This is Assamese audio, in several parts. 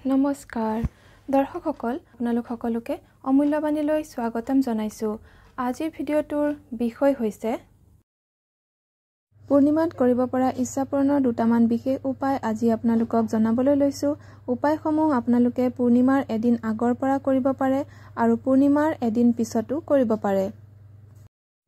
নমস্কাৰ দৰ্শকসকল আপোনালোক সকলোকে অমূল্যবাণীলৈ স্বাগতম জনাইছো। আজিৰ ভিডিঅ'টোৰ বিষয় হৈছে পূৰ্ণিমাত কৰিব পৰা ইচ্ছা পূৰণৰ দুটামান বিশেষ উপায় আজি আপোনালোকক জনাবলৈ লৈছো। উপায়সমূহ আপোনালোকে পূৰ্ণিমাৰ এদিন আগৰ পৰা কৰিব পাৰে আৰু পূৰ্ণিমাৰ এদিন পিছতো কৰিব পাৰে।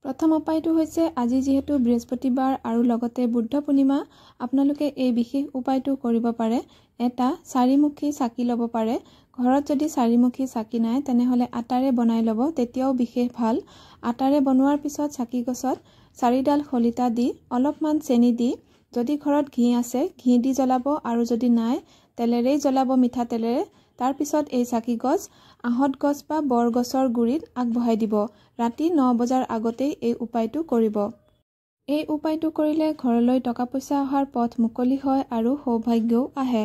প্ৰথম উপায়টো হৈছে আজি যেহেতু বৃহস্পতিবাৰ আৰু লগতে বুদ্ধ পূৰ্ণিমা, আপোনালোকে এই বিশেষ উপায়টো কৰিব পাৰে। এটা চাৰিমুখী চাকি ল'ব পাৰে। ঘৰত যদি চাৰিমুখী চাকি নাই তেনেহলে আটাৰে বনাই ল'ব, তেতিয়াও বিশেষ ভাল। আটাৰে বনোৱাৰ পিছত চাকি গছত 4ডাল শলিতা দি অলপমান চেনি দি, যদি ঘৰত ঘি আছে ঘি দি জ্বলাব আৰু যদি নাই তেলেৰেই জ্বলাব, মিঠা তেলেৰে। তাৰ পিছত এই চাকি গছ আহত গছ বা বৰ গছৰ গুৰিত আগবঢ়াই দিব। ৰাতি 9 বজাৰ আগতেই এই উপায়টো কৰিব। এই উপায়টো কৰিলে ঘৰলৈ টকা পইচা অহাৰ পথ মুকলি হয় আৰু সৌভাগ্যও আহে।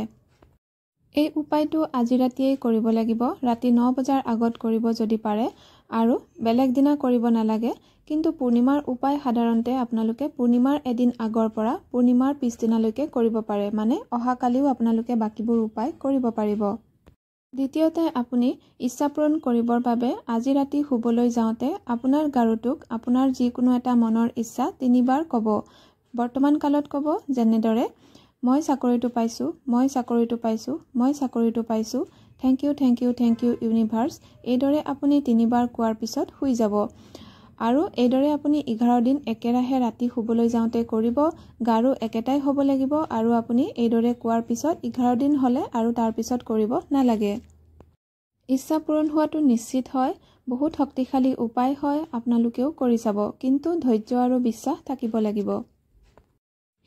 এই উপায়টো আজি ৰাতিয়েই কৰিব লাগিব। ৰাতি 9 বজাৰ আগত কৰিব যদি পাৰে, আৰু বেলেগ দিনা কৰিব নালাগে। কিন্তু পূৰ্ণিমাৰ উপায় সাধাৰণতে আপোনালোকে পূৰ্ণিমাৰ এদিন আগৰ পৰা পূৰ্ণিমাৰ পিছদিনালৈকে কৰিব পাৰে, মানে অহাকালিও আপোনালোকে বাকীবোৰ উপায় কৰিব পাৰিব। দ্বিতীয়তে আপুনি ইচ্ছা পূৰণ কৰিবৰ বাবে আজি ৰাতি শুবলৈ যাওঁতে আপোনাৰ গাৰুটোক আপোনাৰ যিকোনো এটা মনৰ ইচ্ছা 3বাৰ ক'ব। বৰ্তমান কালত ক'ব যেনেদৰে, মই চাকৰিটো পাইছোঁ, মই চাকৰিটো পাইছোঁ, মই চাকৰিটো পাইছোঁ, thank you thank you thank you universe. এইদৰে আপুনি 3বাৰ কোৱাৰ পিছত শুই যাব। আৰু এইদৰে আপুনি 11 দিন একেৰাহে ৰাতি শুবলৈ যাওঁতে কৰিব। গাৰু একেটাই হ'ব লাগিব আৰু আপুনি এইদৰে কোৱাৰ পিছত 11 দিন হ'লে আৰু তাৰ পিছত কৰিব নালাগে। ইচ্ছা পূৰণ হোৱাটো নিশ্চিত হয়। বহুত শক্তিশালী উপায় হয়, আপোনালোকেও কৰি চাব, কিন্তু ধৈৰ্য আৰু বিশ্বাস থাকিব লাগিব।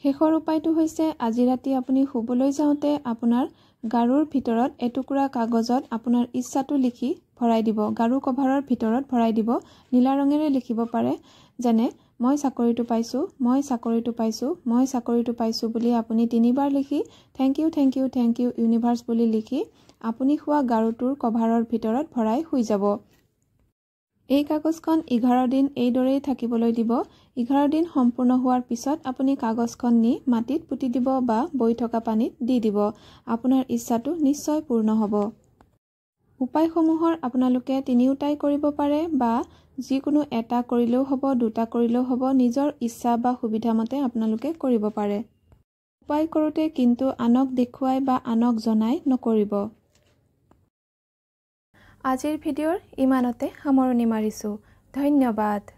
শেষৰ উপায়টো হৈছে আজি ৰাতি আপুনি শুবলৈ যাওঁতে আপোনাৰ গাৰুৰ ভিতৰত এটুকুৰা কাগজত আপোনাৰ ইচ্ছাটো লিখি ভৰাই দিব। গাৰু কভাৰৰ ভিতৰত ভৰাই দিব। নীলা ৰঙেৰে লিখিব পাৰে, যেনে মই চাকৰিটো পাইছোঁ, মই চাকৰিটো পাইছোঁ, মই চাকৰিটো পাইছোঁ বুলি আপুনি 3বাৰ লিখি thank you thank you thank you universe বুলি লিখি আপুনি শোৱা গাৰুটোৰ কভাৰৰ ভিতৰত ভৰাই শুই যাব। এই কাগজখন 11 দিন এইদৰেই থাকিবলৈ দিব। 11 দিন সম্পূৰ্ণ হোৱাৰ পিছত আপুনি কাগজখন নি মাটিত পুতি দিব বা বৈ থকা পানীত দি দিব। আপোনাৰ ইচ্ছাটো নিশ্চয় পূৰ্ণ হ'ব। উপায়সমূহৰ আপোনালোকে 3টাই কৰিব পাৰে বা যিকোনো এটা কৰিলেও হ'ব, 2টা কৰিলেও হ'ব। নিজৰ ইচ্ছা বা সুবিধা মতে আপোনালোকে কৰিব পাৰে। উপায় কৰোঁতে কিন্তু আনক দেখুৱাই বা আনক জনাই নকৰিব। আজিৰ ভিডিঅ'ৰ ইমানতে সামৰণি মাৰিছোঁ। ধন্যবাদ।